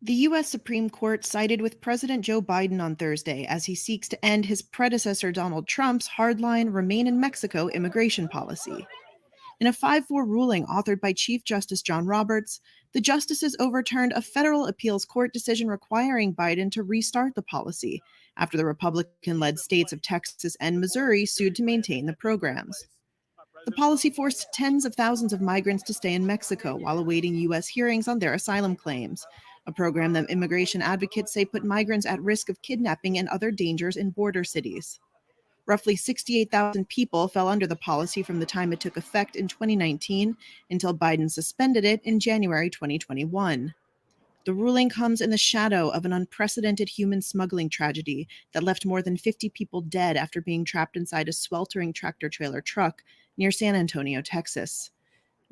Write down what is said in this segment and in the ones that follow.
The U.S. Supreme Court sided with President Joe Biden on Thursday as he seeks to end his predecessor Donald Trump's hardline Remain in Mexico immigration policy. In a 5-4 ruling authored by Chief Justice John Roberts, the justices overturned a federal appeals court decision requiring Biden to restart the policy after the Republican-led states of Texas and Missouri sued to maintain the programs. The policy forced tens of thousands of migrants to stay in Mexico while awaiting U.S. hearings on their asylum claims, a program that immigration advocates say put migrants at risk of kidnapping and other dangers in border cities. Roughly 68,000 people fell under the policy from the time it took effect in 2019 until Biden suspended it in January 2021. The ruling comes in the shadow of an unprecedented human smuggling tragedy that left more than 50 people dead after being trapped inside a sweltering tractor-trailer truck near San Antonio, Texas.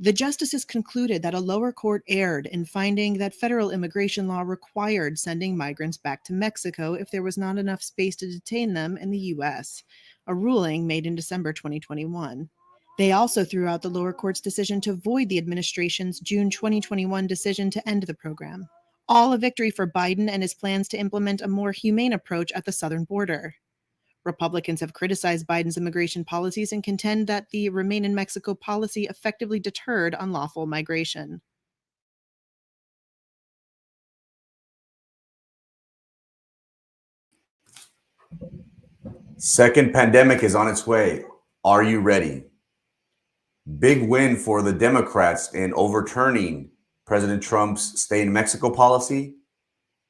The justices concluded that a lower court erred in finding that federal immigration law required sending migrants back to Mexico if there was not enough space to detain them in the U.S., a ruling made in December 2021. They also threw out the lower court's decision to void the administration's June 2021 decision to end the program. All a victory for Biden and his plans to implement a more humane approach at the southern border. Republicans have criticized Biden's immigration policies and contend that the Remain in Mexico policy effectively deterred unlawful migration. Second pandemic is on its way. Are you ready? Big win for the Democrats in overturning President Trump's stay in Mexico policy.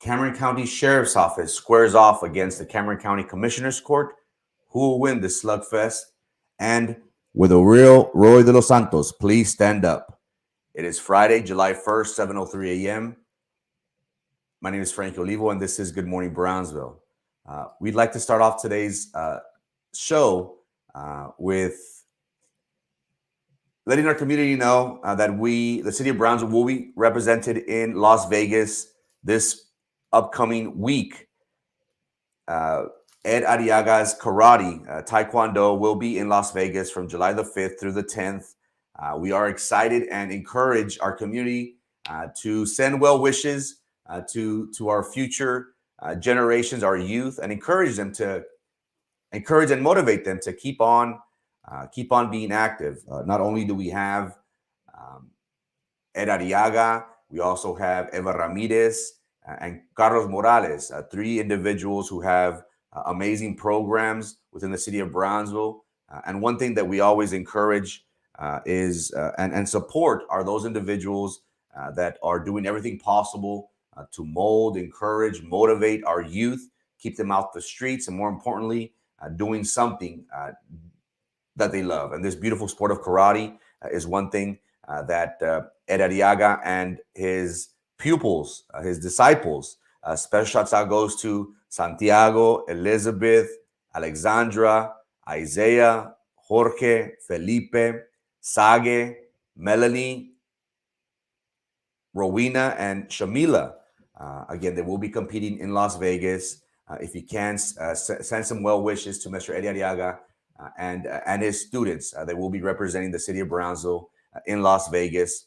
Cameron County Sheriff's Office squares off against the Cameron County Commissioner's Court. Who will win this slugfest? And with a real Roy de los Santos, please stand up. It is Friday, July 1st, 7:03 a.m. My name is Frank Olivo, and this is Good Morning Brownsville. We'd like to start off today's show with letting our community know that the city of Brownsville, will be represented in Las Vegas this upcoming week. Ed Arriaga's karate, taekwondo, will be in Las Vegas from July the 5th through the 10th. We are excited and encourage our community to send well wishes to our future generations, our youth, and encourage and motivate them to keep on being active. Not only do we have Ed Arriaga, we also have Eva Ramirez and Carlos Morales, 3 individuals who have amazing programs within the city of Brownsville. And one thing that we always encourage is and support are those individuals that are doing everything possible to mold, encourage, motivate our youth, keep them out the streets, and more importantly, doing something that they love. And this beautiful sport of karate is one thing that Ed Arriaga and his pupils, his disciples, special shouts out goes to Santiago, Elizabeth, Alexandra, Isaiah, Jorge, Felipe, Sage, Melanie, Rowena, and Shamila. Again, they will be competing in Las Vegas. If you can, send some well wishes to Mr. Eddie Arriaga and his students. They will be representing the city of Brownsville in Las Vegas,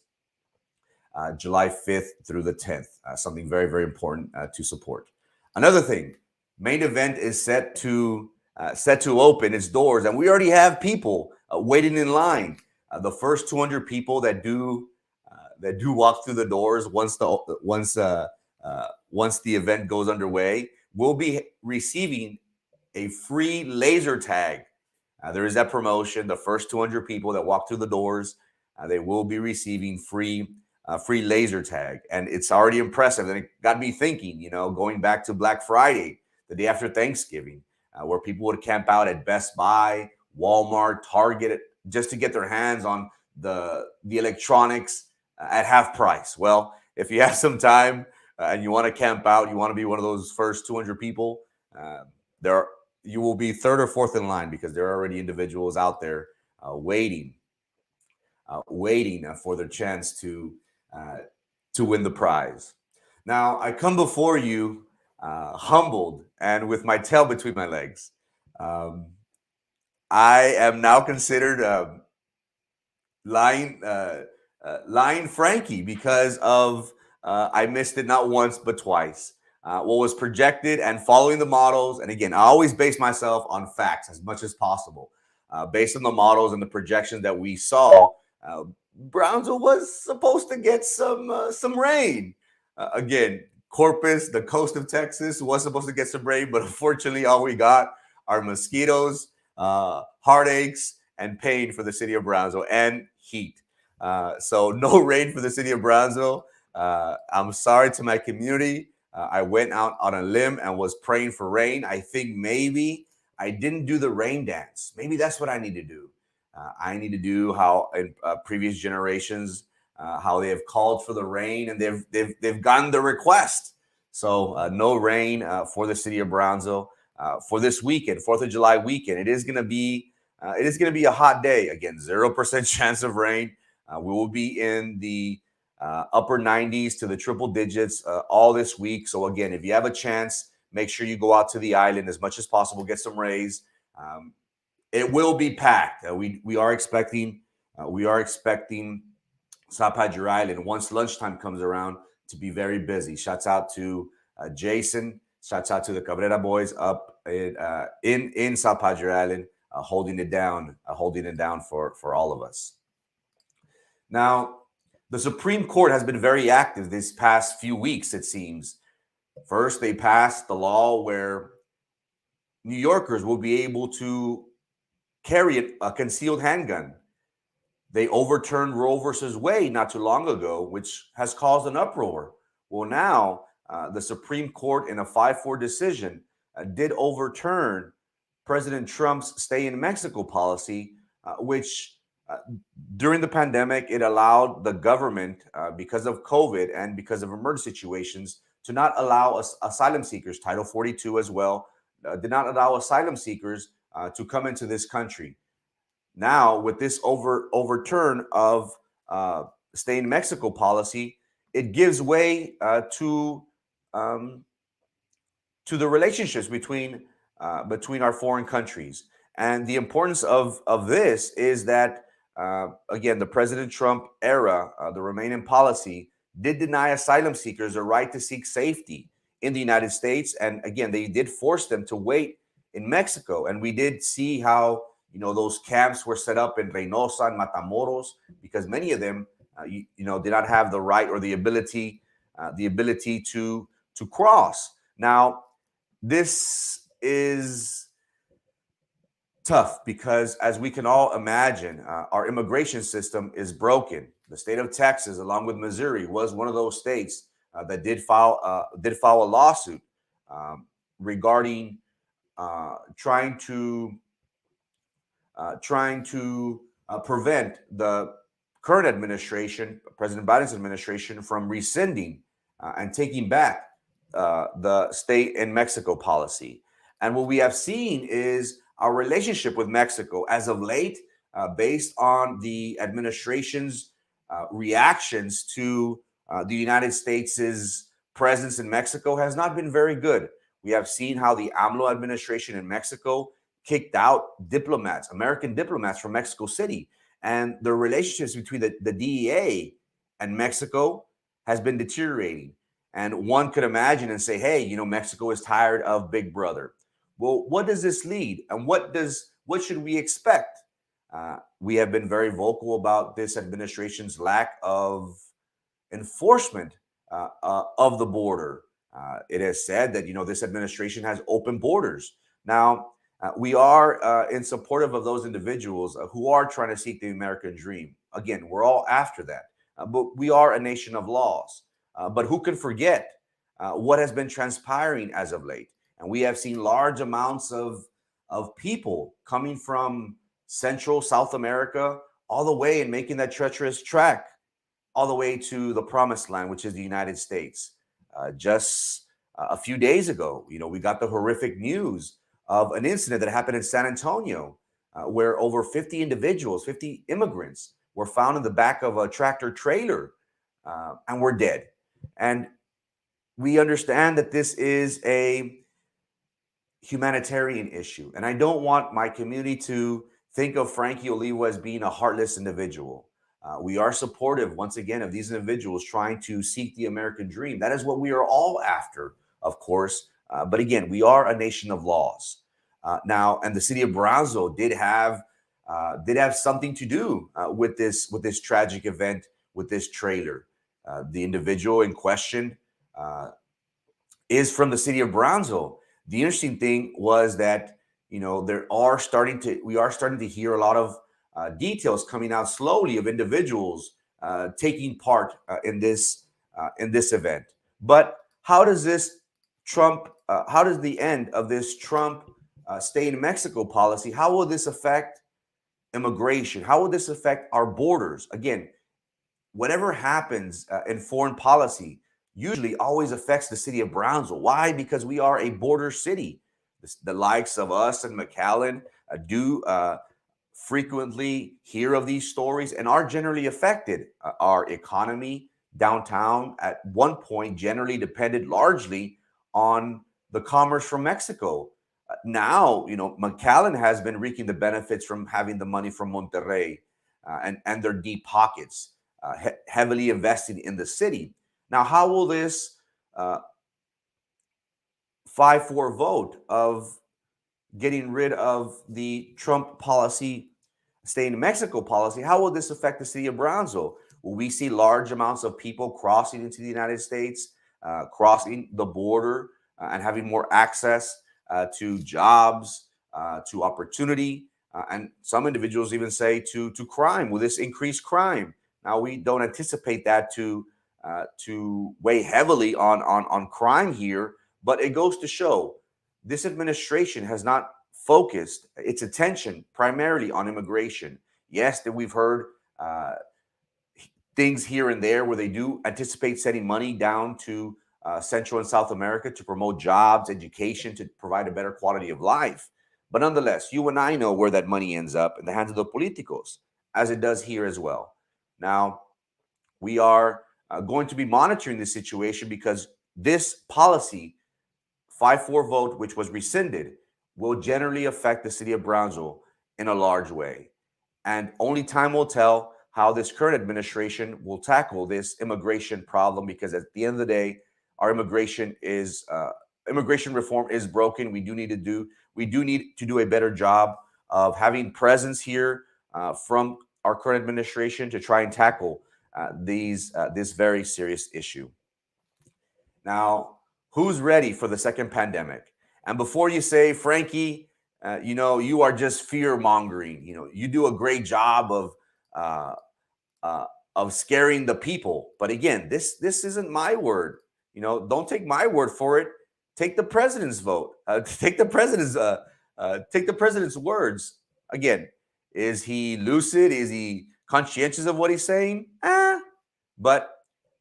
July 5th through the 10th. Something very, very important to support. Another thing, main event is set to open its doors, and we already have people waiting in line. The first 200 people that do walk through the doors once the event goes underway will be receiving a free laser tag. There is that promotion. The first 200 people that walk through the doors, they will be receiving free laser tag. And it's already impressive. And it got me thinking, going back to Black Friday, the day after Thanksgiving, where people would camp out at Best Buy, Walmart, Target, just to get their hands on the electronics at half price. Well, if you have some time and you want to camp out, you want to be one of those first 200 people, you will be third or fourth in line, because there are already individuals out there waiting for their chance to win the prize. Now, I come before you humbled and with my tail between my legs. I am now considered lying Frankie because of I missed it not once, but twice. What was projected and following the models, and again, I always base myself on facts as much as possible. Based on the models and the projections that we saw, Brownsville was supposed to get some rain. Again, Corpus, the coast of Texas, was supposed to get some rain, but unfortunately, all we got are mosquitoes, heartaches, and pain for the city of Brownsville, and heat. So no rain for the city of Brownsville. I'm sorry to my community. I went out on a limb and was praying for rain. I think maybe I didn't do the rain dance. Maybe that's what I need to do. I need to do how in previous generations, how they have called for the rain and they've gotten the request. So no rain for the city of Brownsville for this weekend, 4th of July weekend. It is going to be a hot day. Again, 0% chance of rain. We will be in the upper 90s to the triple digits all this week. So again, if you have a chance, make sure you go out to the island as much as possible, get some rays. It will be packed. We are expecting South Padre Island, once lunchtime comes around, to be very busy. Shouts out to Jason. Shouts out to the Cabrera boys up in South Padre Island, holding it down for all of us. Now, the Supreme Court has been very active this past few weeks, it seems. First, they passed the law where New Yorkers will be able to carry a concealed handgun. They overturned Roe versus Wade not too long ago, which has caused an uproar. Well, now the Supreme Court, in a 5-4 decision, did overturn President Trump's stay in Mexico policy, which during the pandemic, it allowed the government, because of COVID and because of emergency situations, to not allow asylum seekers, Title 42 as well, did not allow asylum seekers to come into this country. Now, with this overturn of stay in Mexico policy, it gives way to the relationships between our foreign countries. And the importance of this is that, again, the President Trump era, the Remain policy, did deny asylum seekers a right to seek safety in the United States. And again, they did force them to wait in Mexico. And we did see how, those camps were set up in Reynosa and Matamoros, because many of them, did not have the right or the ability to cross. Now, this is tough because, as we can all imagine, our immigration system is broken. The state of Texas, along with Missouri, was one of those states that did file a lawsuit regarding trying to prevent the current administration, President Biden's administration, from rescinding and taking back the stay in Mexico policy. And what we have seen is our relationship with Mexico as of late, based on the administration's reactions to the United States' presence in Mexico, has not been very good. We have seen how the AMLO administration in Mexico kicked out diplomats, American diplomats from Mexico City. And the relationships between the DEA and Mexico has been deteriorating. And one could imagine and say, hey, Mexico is tired of Big Brother. Well, what does this lead? And what should we expect? We have been very vocal about this administration's lack of enforcement of the border. It has said that, this administration has open borders. Now, we are in supportive of those individuals who are trying to seek the American dream. Again, we're all after that. But we are a nation of laws. But who can forget what has been transpiring as of late? And we have seen large amounts of people coming from Central, South America, all the way and making that treacherous trek all the way to the promised land, which is the United States. Just a few days ago, we got the horrific news of an incident that happened in San Antonio, where over 50 immigrants were found in the back of a tractor trailer and were dead. And we understand that this is a humanitarian issue. And I don't want my community to think of Frankie Olivo as being a heartless individual. We are supportive, once again, of these individuals trying to seek the American dream. That is what we are all after, of course. But again, we are a nation of laws. Now, and the city of Brownsville did have something to do with this tragic event, with this trailer. The individual in question is from the city of Brownsville. The interesting thing was that we are starting to hear a lot of details coming out slowly of individuals taking part in this event. But how does this Trump? How does the end of this Trump stay in Mexico policy? How will this affect immigration? How will this affect our borders? Again, whatever happens in foreign policy usually always affects the city of Brownsville. Why? Because we are a border city. The likes of us and McAllen do frequently hear of these stories and are generally affected. Our economy downtown at one point generally depended largely on the commerce from Mexico. Now, McAllen has been reaping the benefits from having the money from Monterrey and their deep pockets, heavily invested in the city. Now, how will this 5-4 vote of getting rid of the Trump policy, stay in Mexico policy, how will this affect the city of Brownsville? Will we see large amounts of people crossing into the United States, crossing the border, and having more access to jobs, to opportunity, and some individuals even say to crime? Will this increase crime? Now, we don't anticipate that to weigh heavily on crime here, but it goes to show this administration has not focused its attention primarily on immigration. Yes, that we've heard things here and there where they do anticipate sending money down to Central and South America to promote jobs, education, to provide a better quality of life. But nonetheless, you and I know where that money ends up in the hands of the politicos, as it does here as well. Now, we are going to be monitoring this situation because this policy, 5-4 vote, which was rescinded, will generally affect the city of Brownsville in a large way. And only time will tell how this current administration will tackle this immigration problem, because at the end of the day, our immigration reform is broken. We do need to do a better job of having presence here from our current administration to try and tackle this very serious issue. Now, who's ready for the second pandemic? And before you say, Frankie, you are just fear mongering. You do a great job of scaring the people. But again, this isn't my word. Don't take my word for it. Take the president's vote. Take the president's words. Again, is he lucid? Is he conscientious of what he's saying? But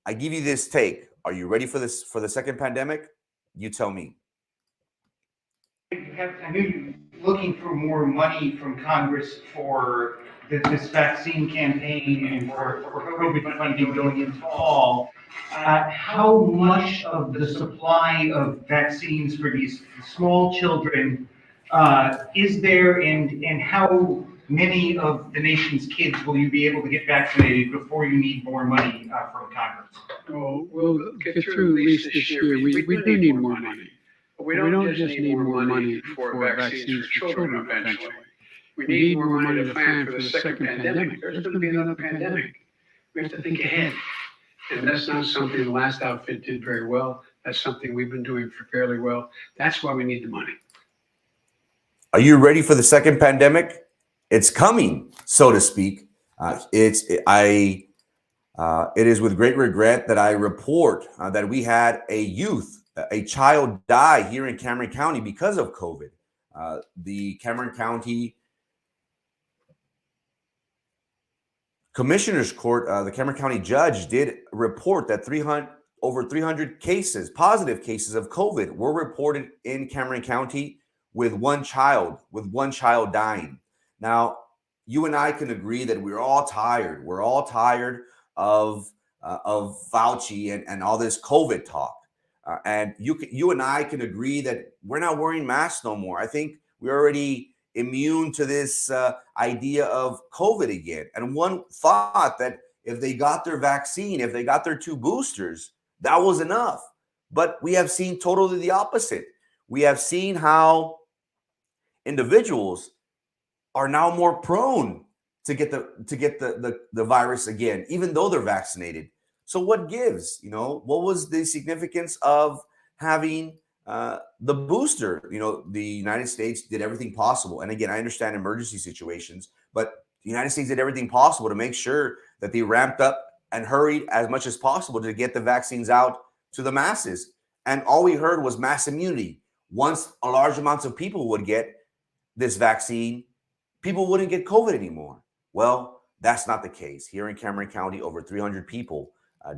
I give you this take. Are you ready for the second pandemic? You tell me. I knew you looking for more money from Congress for this vaccine campaign and for COVID funding going into fall. How much of the supply of vaccines for these small children is there, and how many of the nation's kids will you be able to get vaccinated before you need more money from Congress? Oh, we'll get through at least this year. We do need more money. But we don't just need more money for vaccines for children eventually. We need more money to plan for the second pandemic. There's going to be another pandemic. We have to think ahead. And that's not something the last outfit did very well. That's something we've been doing fairly well. That's why we need the money. Are you ready for the second pandemic? It's coming, so to speak. It is with great regret that I report that we had a child die here in Cameron County because of COVID. The Cameron County Commissioner's Court, the Cameron County judge did report that over 300 cases, positive cases of COVID were reported in Cameron County with one child dying. Now, you and I can agree that we're all tired. We're all tired of Fauci and all this COVID talk. And you and I can agree that we're not wearing masks no more. I think we're already immune to this idea of COVID again. And one thought that if they got their vaccine, if they got their 2 boosters, that was enough. But we have seen totally the opposite. We have seen how individuals are now more prone to get the virus again, even though they're vaccinated. So what gives? What was the significance of having the booster? The United States did everything possible. And again, I understand emergency situations, but the United States did everything possible to make sure that they ramped up and hurried as much as possible to get the vaccines out to the masses. And all we heard was mass immunity. Once a large amounts of people would get this vaccine, people wouldn't get COVID anymore. Well, that's not the case. Here in Cameron County, over 300 people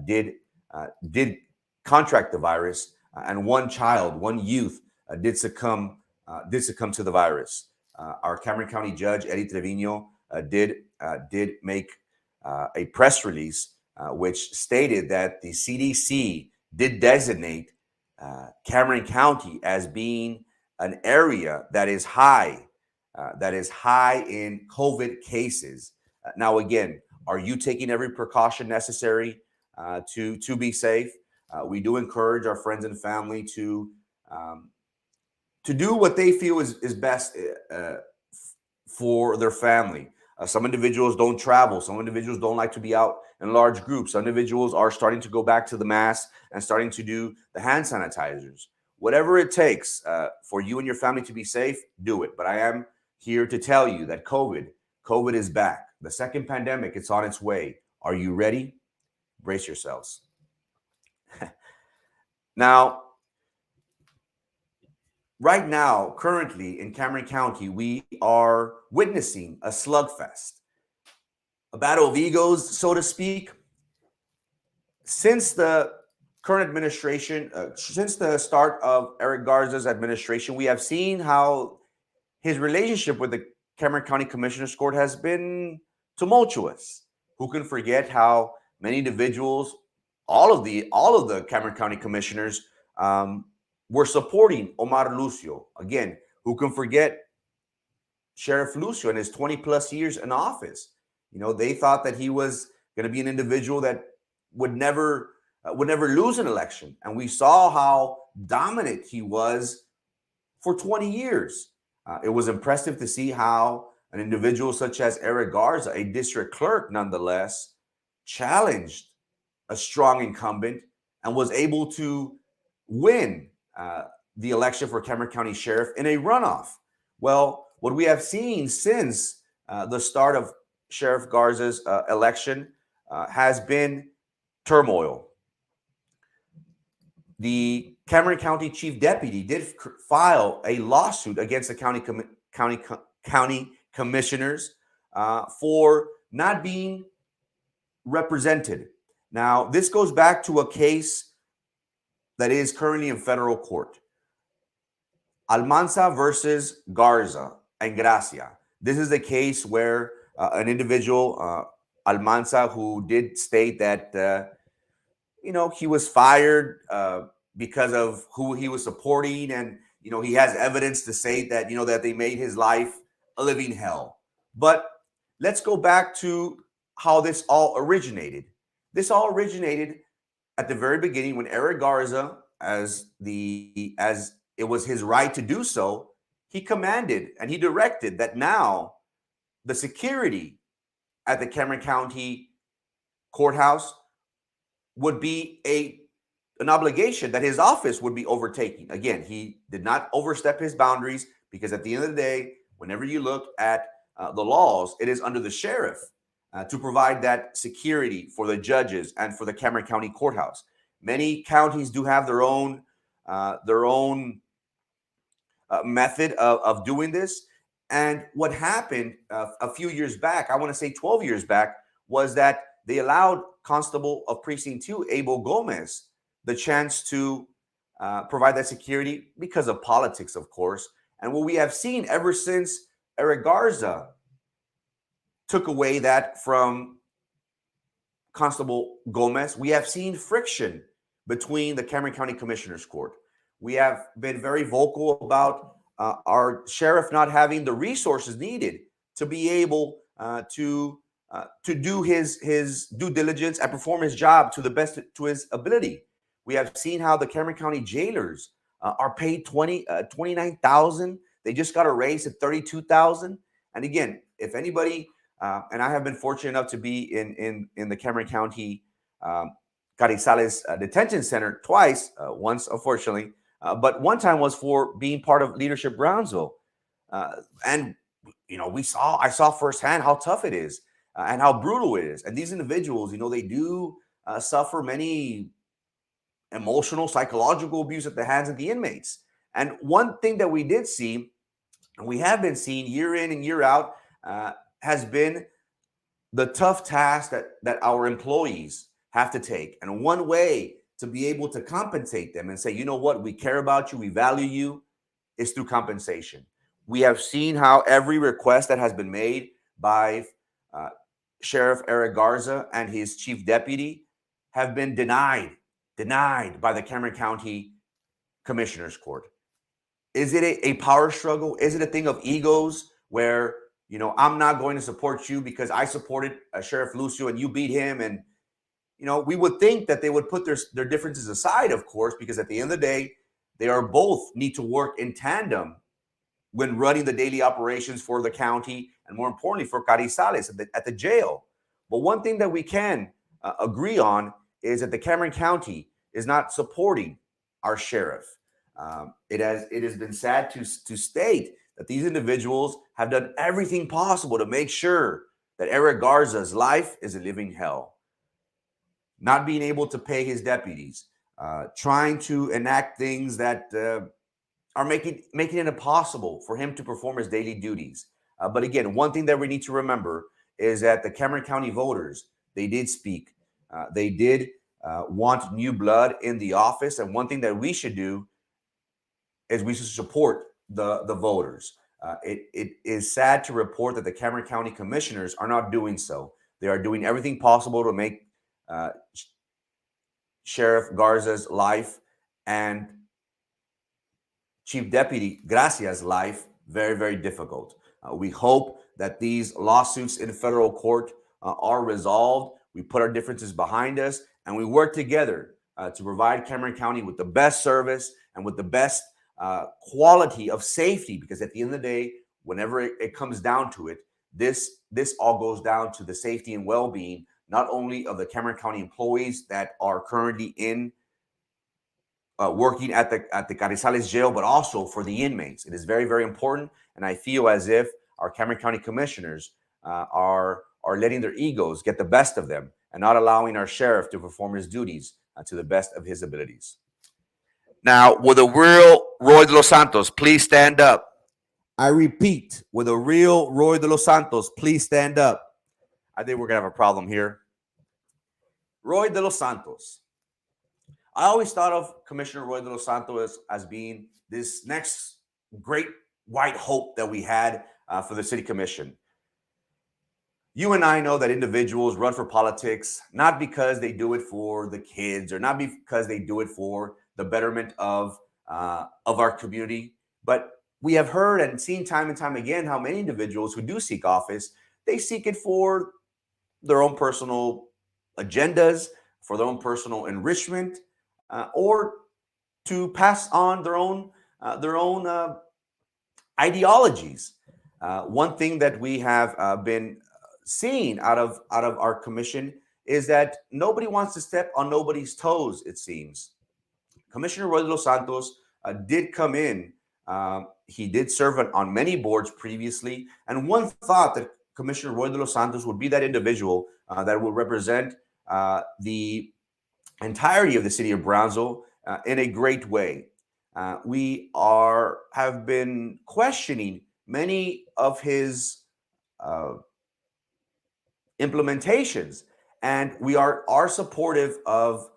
did contract the virus, and one child, one youth, did succumb to the virus. Our Cameron County Judge Eddie Trevino did make a press release which stated that the CDC did designate Cameron County as being an area that is high in COVID cases. Now, again, are you taking every precaution necessary to be safe? We do encourage our friends and family to do what they feel is best for their family. Some individuals don't travel. Some individuals don't like to be out in large groups. Some individuals are starting to go back to the mask and starting to do the hand sanitizers. Whatever it takes for you and your family to be safe, do it. But I am here to tell you that COVID is back. The second pandemic, it's on its way. Are you ready? Brace yourselves. Now, right now, currently in Cameron County, we are witnessing a slugfest, a battle of egos, so to speak. Since the current administration, since the start of Eric Garza's administration, we have seen how his relationship with the Cameron County Commissioner's Court has been tumultuous. Who can forget how many individuals, all of the Cameron County commissioners, were supporting Omar Lucio? Again, who can forget Sheriff Lucio and his 20 plus years in office? They thought that he was going to be an individual that would never lose an election. And we saw how dominant he was for 20 years. It was impressive to see how an individual such as Eric Garza, a district clerk nonetheless, challenged a strong incumbent and was able to win the election for Cameron County Sheriff in a runoff. Well, what we have seen since the start of Sheriff Garza's election has been turmoil. The Cameron County Chief Deputy did file a lawsuit against the county commissioners for not being represented. Now, this goes back to a case that is currently in federal court. Almanza versus Garza and Gracia. This is a case where an individual, Almanza, who did state that he was fired because of who he was supporting, and he has evidence to say that that they made his life a living hell. But let's go back to how this all originated. This all originated at the very beginning when Eric Garza, as it was his right to do so, he commanded and he directed that now the security at the Cameron County Courthouse would be an obligation that his office would be overtaking. Again, he did not overstep his boundaries, because at the end of the day, whenever you look at the laws, it is under the sheriff to provide that security for the judges and for the Cameron County Courthouse. Many counties do have their own method of doing this. And what happened a few years back, I want to say 12 years back, was that they allowed Constable of Precinct 2, Abel Gomez, the chance to provide that security because of politics, of course. And what we have seen ever since Eric Garza took away that from Constable Gomez, we have seen friction between the Cameron County Commissioner's Court. We have been very vocal about our sheriff not having the resources needed to be able to do his due diligence and perform his job to the best to his ability. We have seen how the Cameron County jailers are paid $29,000. They just got a raise at $32,000. And again, if anybody, and I have been fortunate enough to be in the Cameron County Carizales Detention Center twice, once unfortunately, but one time was for being part of Leadership Brownsville, and I saw firsthand how tough it is and how brutal it is. And these individuals, they do suffer many emotional, psychological abuse at the hands of the inmates. And one thing that we did see, and we have been seeing year in and year out, has been the tough task that our employees have to take. And one way to be able to compensate them and say, you know what, we care about you, we value you, is through compensation. We have seen how every request that has been made by Sheriff Eric Garza and his chief deputy have been denied by the Cameron County Commissioner's Court. Is it a power struggle? Is it a thing of egos where, I'm not going to support you because I supported Sheriff Lucio and you beat him? And, we would think that they would put their differences aside, of course, because at the end of the day, they are both need to work in tandem when running the daily operations for the county and, more importantly, for Carizales at the jail. But one thing that we can agree on is that the Cameron County is not supporting our sheriff. It has been sad to state that these individuals have done everything possible to make sure that Eric Garza's life is a living hell. Not being able to pay his deputies, trying to enact things that are making it impossible for him to perform his daily duties. But again, one thing that we need to remember is that the Cameron County voters, they did speak. They did want new blood in the office. And one thing that we should do is we should support the voters. It is sad to report that the Cameron County commissioners are not doing so. They are doing everything possible to make Sheriff Garza's life and Chief Deputy Gracia's life very, very difficult. We hope that these lawsuits in federal court are resolved. We put our differences behind us and we work together to provide Cameron County with the best service and with the best quality of safety, because at the end of the day, whenever it comes down to it, this all goes down to the safety and well-being, not only of the Cameron County employees that are currently working at the Carizales jail, but also for the inmates. It is very, very important. And I feel as if our Cameron County commissioners are letting their egos get the best of them and not allowing our sheriff to perform his duties to the best of his abilities. Now, will the real Roy de los Santos please stand up? I repeat, will the real Roy de los Santos please stand up? I think we're going to have a problem here. Roy de los Santos. I always thought of Commissioner Roy de los Santos as being this next great white hope that we had for the city commission. You and I know that individuals run for politics not because they do it for the kids or not because they do it for the betterment of our community, but we have heard and seen time and time again how many individuals who do seek office, they seek it for their own personal agendas, for their own personal enrichment, or to pass on their own ideologies. One thing that we have been seeing out of our commission is that nobody wants to step on nobody's toes, it seems. Commissioner Roy de los Santos did come in. He did serve on many boards previously, and one thought that Commissioner Roy de los Santos would be that individual that will represent the entirety of the city of Brownsville in a great way. We have been questioning many of his implementations, and we are supportive of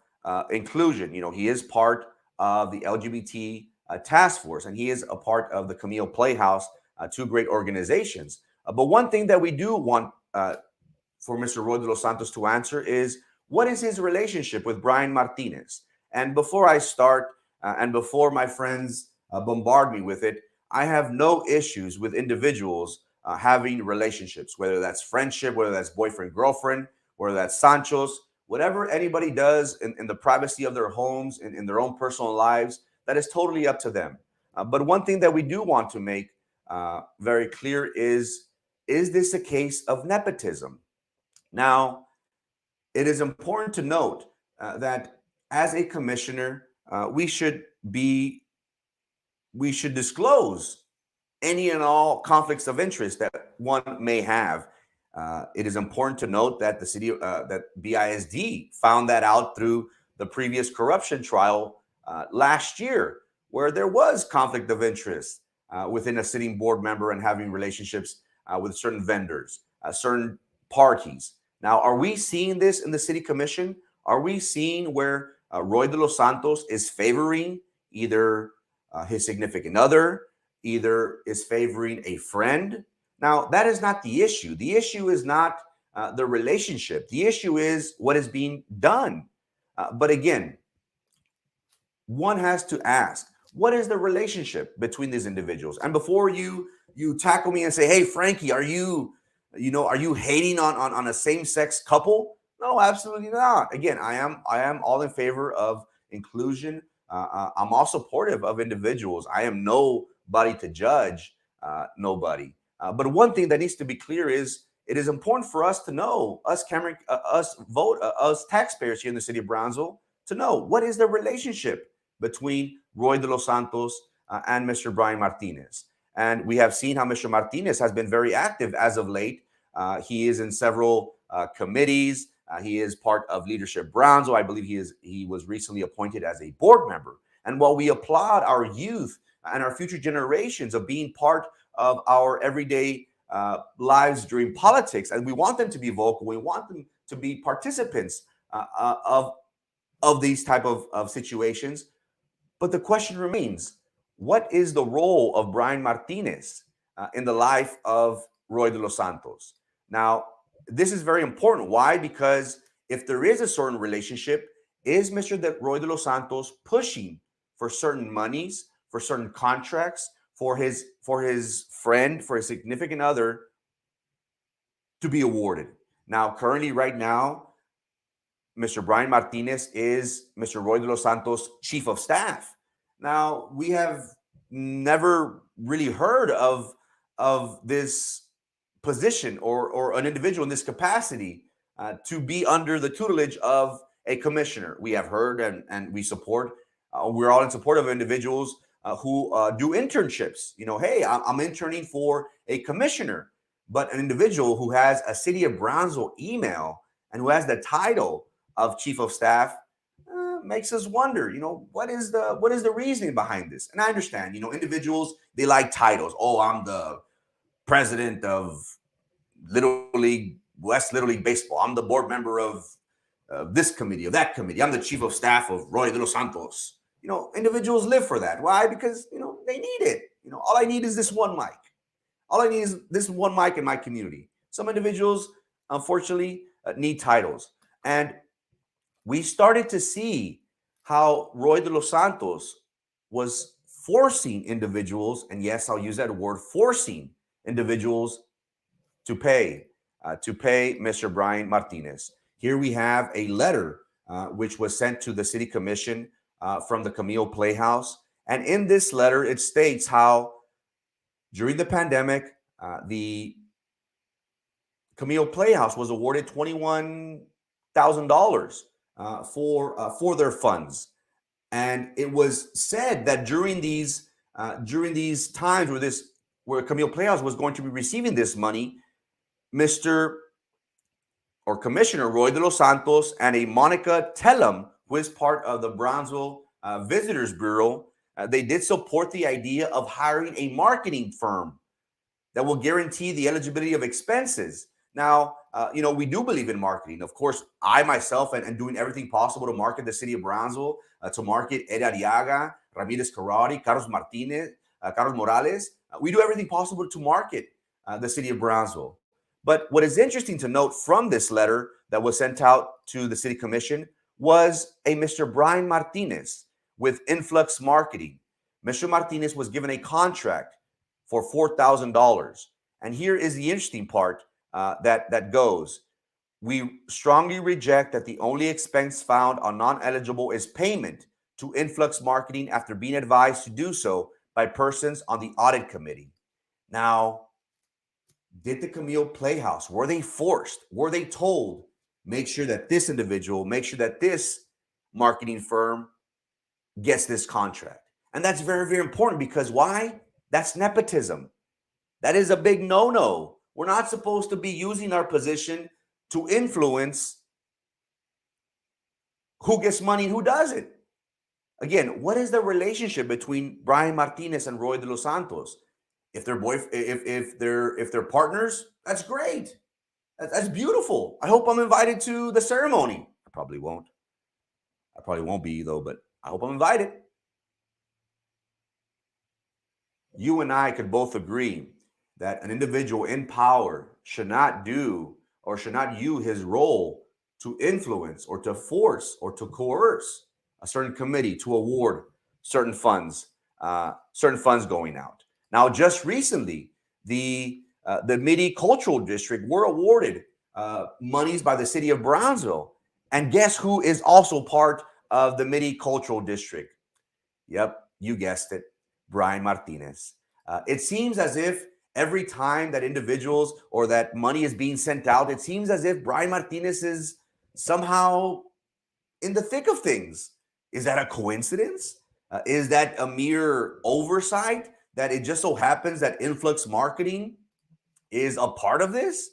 inclusion. He is part of the LGBT task force, and he is a part of the Camille Playhouse, two great organizations. But one thing that we do want for Mr. Roy de los Santos to answer is, what is his relationship with Brian Martinez? And before I start, and before my friends bombard me with it, I have no issues with individuals having relationships, whether that's friendship, whether that's boyfriend, girlfriend, whether that's Sanchos, whatever anybody does in the privacy of their homes and in their own personal lives, that is totally up to them. But one thing that we do want to make very clear is this a case of nepotism? Now, it is important to note that as a commissioner, we should disclose any and all conflicts of interest that one may have. It is important to note that the city, that BISD found that out through the previous corruption trial last year, where there was conflict of interest within a sitting board member and having relationships with certain vendors, certain parties. Now, are we seeing this in the city commission? Are we seeing where Roy de los Santos is favoring either his significant other, either is favoring a friend? Now, that is not the issue. The issue is not the relationship. The issue is what is being done. But again, one has to ask, what is the relationship between these individuals? And before you tackle me and say, hey, Frankie, are you hating on a same-sex couple? No, absolutely not. Again, I am all in favor of inclusion. I'm all supportive of individuals. I am nobody to judge nobody. But one thing that needs to be clear is it is important for us to know, us taxpayers here in the city of Brownsville, to know what is the relationship between Roy de los Santos and Mr. Brian Martinez. And we have seen how Mr. Martinez has been very active as of late. He is in several committees. He is part of Leadership Brownsville. I believe he was recently appointed as a board member. And while we applaud our youth and our future generations of being part of our everyday lives during politics, and we want them to be vocal, we want them to be participants of these type of situations. But the question remains, what is the role of Brian Martinez in the life of Roy de los Santos? Now, this is very important. Why? Because if there is a certain relationship, is Mr. Roy de los Santos pushing for certain monies, for certain contracts, for his friend, for his significant other to be awarded? Now, currently, right now, Mr. Brian Martinez is Mr. Roy de los Santos' chief of staff. Now, we have never really heard of this position or an individual in this capacity to be under the tutelage of a commissioner. We have heard and we support, we're all in support of individuals who do internships. You know, hey, I'm interning for a commissioner, but an individual who has a City of Brownsville email and who has the title of chief of staff makes us wonder, you know, what is the reasoning behind this? And I understand, you know, individuals, they like titles. Oh, I'm the president of Little League, West Little League Baseball. I'm the board member of this committee, of that committee. I'm the chief of staff of Roy de los Santos. You know, individuals live for that. Why? Because, you know, they need it. You know, all I need is this one mic. All I need is this one mic in my community. Some individuals, unfortunately, need titles. And we started to see how Roy de los Santos was forcing individuals, and yes, I'll use that word, forcing individuals to pay Mr. Brian Martinez. Here we have a letter which was sent to the City Commission from the Camille Playhouse. And in this letter, it states how during the pandemic, the Camille Playhouse was awarded $21,000 for their funds. And it was said that during these times where Camille Playhouse was going to be receiving this money, Commissioner Roy de los Santos and a Monica Tellum, who is part of the Brownsville Visitors Bureau, they did support the idea of hiring a marketing firm that will guarantee the eligibility of expenses. Now, you know, we do believe in marketing. Of course, I myself and doing everything possible to market the city of Brownsville, to market Ed Arriaga, Ramirez Carrari, Carlos Morales. We do everything possible to market the city of Brownsville. But what is interesting to note from this letter that was sent out to the City Commission was a Mr. Brian Martinez with Influx Marketing. Mr. Martinez was given a contract for $4,000. And here is the interesting part that goes. We strongly reject that the only expense found on non-eligible is payment to influx marketing after being advised to do so by persons on the audit committee. Now, did the Camille Playhouse, were they forced? Were they told, make sure that this individual, make sure that this marketing firm gets this contract? And that's very, very important because why? That's nepotism. That is a big no-no. We're not supposed to be using our position to influence who gets money and who doesn't. Again, what is the relationship between Brian Martinez and Roy de los Santos? If they're partners, that's great. That's beautiful. I hope I'm invited to the ceremony. I probably won't. I probably won't be though, but I hope I'm invited. You and I could both agree that an individual in power should not do or should not use his role to influence or to force or to coerce a certain committee to award certain funds going out. Now, just recently, the Midi Cultural District were awarded monies by the city of Brownsville. And guess who is also part of the Midi Cultural District? Yep, you guessed it, Brian Martinez. It seems as if every time that individuals or that money is being sent out, it seems as if Brian Martinez is somehow in the thick of things. Is that a coincidence? Is that a mere oversight that it just so happens that influx marketing is a part of this?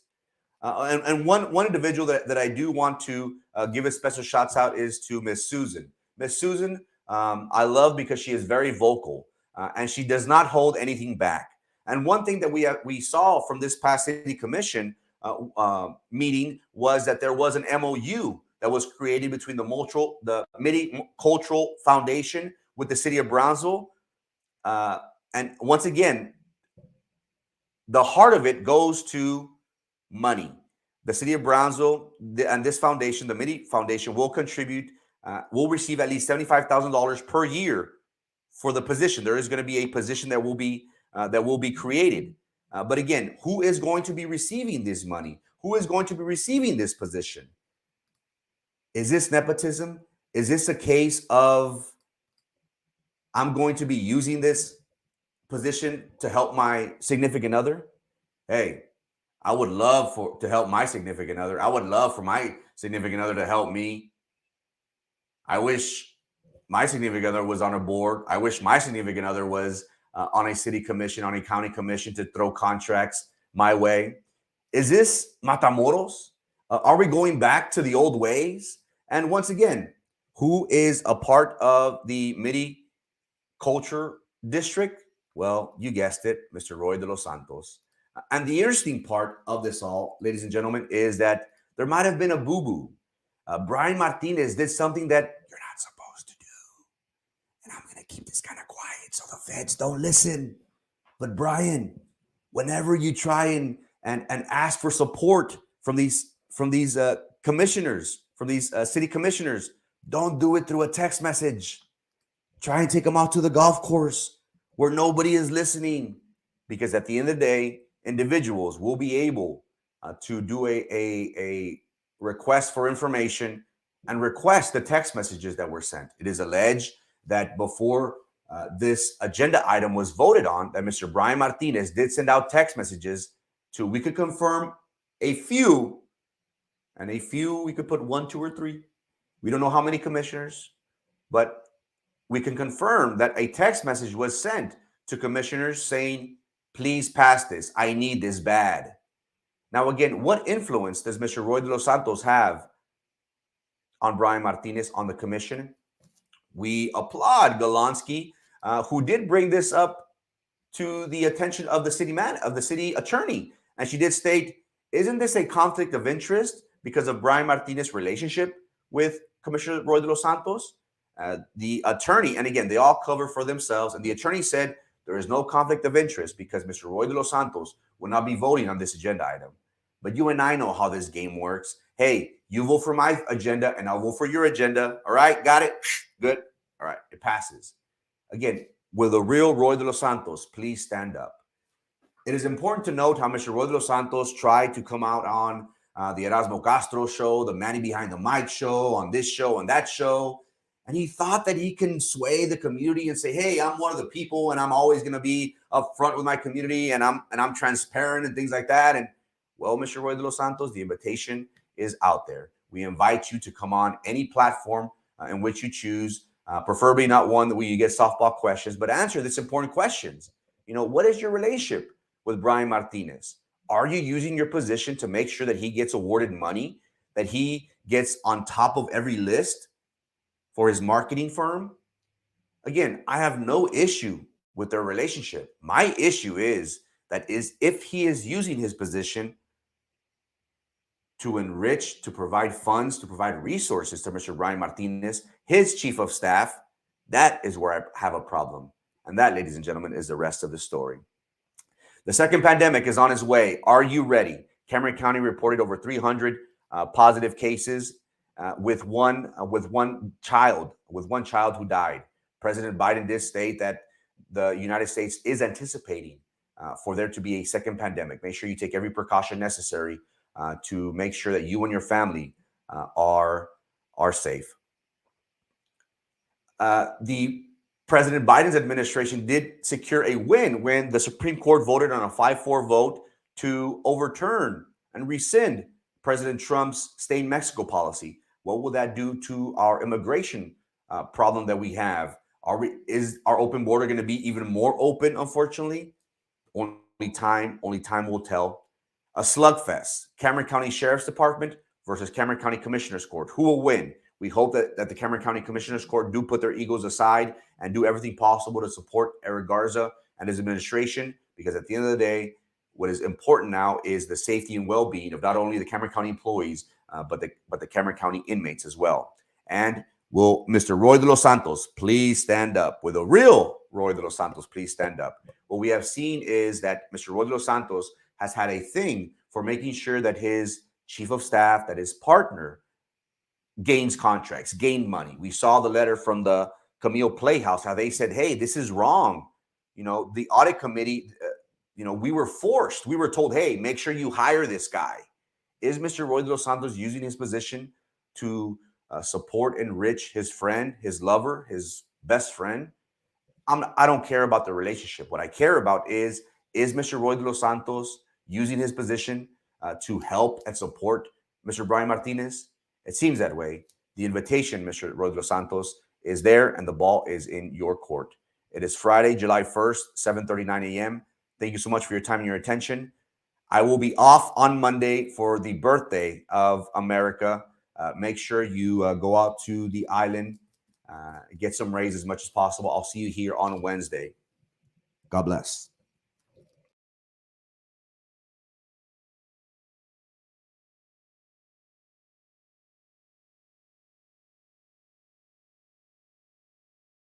And one individual that I do want to give a special shouts out is to Miss Susan. Miss Susan, I love because she is very vocal and she does not hold anything back. And one thing that we saw from this past city commission meeting was that there was an MOU that was created between the Midi Cultural Foundation with the city of Brownsville. And once again, the heart of it goes to money. The city of Brownsville and this foundation, the Midi Foundation, will contribute, will receive at least $75,000 per year for the position. There is going to be a position that will be created. But again, who is going to be receiving this money? Who is going to be receiving this position? Is this nepotism? Is this a case of I'm going to be using this position to help my significant other? Hey, I would love to help my significant other. I would love for my significant other to help me. I wish my significant other was on a board. I wish my significant other was on a city commission, on a county commission to throw contracts my way. Is this Matamoros? Are we going back to the old ways? And once again, who is a part of the Midi Culture District? Well, you guessed it, Mr. Roy de los Santos. And the interesting part of this all, ladies and gentlemen, is that there might have been a boo-boo. Brian Martinez did something that you're not supposed to do. And I'm going to keep this kind of quiet so the feds don't listen. But Brian, whenever you try and ask for support from these commissioners, from these city commissioners, don't do it through a text message. Try and take them out to the golf course where nobody is listening. Because at the end of the day, individuals will be able to do a request for information and request the text messages that were sent. It is alleged that before this agenda item was voted on, that Mr. Brian Martinez did send out text messages to, we could confirm a few, and a few, we could put 1, 2, or 3. We don't know how many commissioners, but we can confirm that a text message was sent to commissioners saying, please pass this. I need this bad. Now, again, what influence does Mr. Roy de los Santos have on Brian Martinez on the commission? We applaud Golonsky, who did bring this up to the attention of the city attorney. And she did state, isn't this a conflict of interest because of Brian Martinez's relationship with Commissioner Roy de los Santos? The attorney, and again, they all cover for themselves. And the attorney said there is no conflict of interest because Mr. Roy de los Santos will not be voting on this agenda item. But you and I know how this game works. Hey, you vote for my agenda and I'll vote for your agenda. All right, got it? Good. All right, it passes. Again, Will the real Roy de los Santos please stand up? It is important to note how Mr. Roy de los Santos tried to come out on the Erasmo Castro show, the Manny Behind the Mic show, on this show and that show. And he thought that he can sway the community and say, hey, I'm one of the people and I'm always going to be upfront with my community and I'm transparent and things like that. And well, Mr. Roy de los Santos, the invitation is out there. We invite you to come on any platform in which you choose, preferably not one where you get softball questions, but answer this important questions. You know, what is your relationship with Brian Martinez? Are you using your position to make sure that he gets awarded money, that he gets on top of every list for his marketing firm? Again, I have no issue with their relationship. My issue is if he is using his position to enrich, to provide funds, to provide resources to Mr. Brian Martinez, his chief of staff, that is where I have a problem. And that, ladies and gentlemen, is the rest of the story. The second pandemic is on its way. Are you ready? Cameron County reported over 300 positive cases with one child who died. President Biden did state that the United States is anticipating for there to be a second pandemic. Make sure you take every precaution necessary to make sure that you and your family are safe. The President Biden's administration did secure a win when the Supreme Court voted on a 5-4 vote to overturn and rescind President Trump's Stay in Mexico policy. What will that do to our immigration problem that we have? Is our open border going to be even more open? Unfortunately, only time will tell. A slugfest: Cameron County Sheriff's Department versus Cameron County Commissioner's Court. Who will win? We hope that the Cameron County Commissioner's Court do put their egos aside and do everything possible to support Eric Garza and his administration, because at the end of the day, what is important now is the safety and well-being of not only the Cameron County employees, but the Cameron County inmates as well. And will Mr. Roy de los Santos please stand up? Will the real Roy de los Santos please stand up? What we have seen is that Mr. Roy de los Santos has had a thing for making sure that his chief of staff, that his partner, gains contracts, gain money. We saw the letter from the Camille Playhouse, how they said, hey, this is wrong. You know, the audit committee, we were forced. We were told, hey, make sure you hire this guy. Is Mr. Roy de los Santos using his position to support, enrich his friend, his lover, his best friend? I don't care about the relationship. What I care about is Mr. Roy de los Santos using his position to help and support Mr. Brian Martinez? It seems that way. The invitation, Mr. Roy de los Santos, is there, and the ball is in your court. It is Friday, July 1st, 7:39 a.m. Thank you so much for your time and your attention. I will be off on Monday for the birthday of America. Make sure you go out to the island, get some rays as much as possible. I'll see you here on Wednesday. God bless.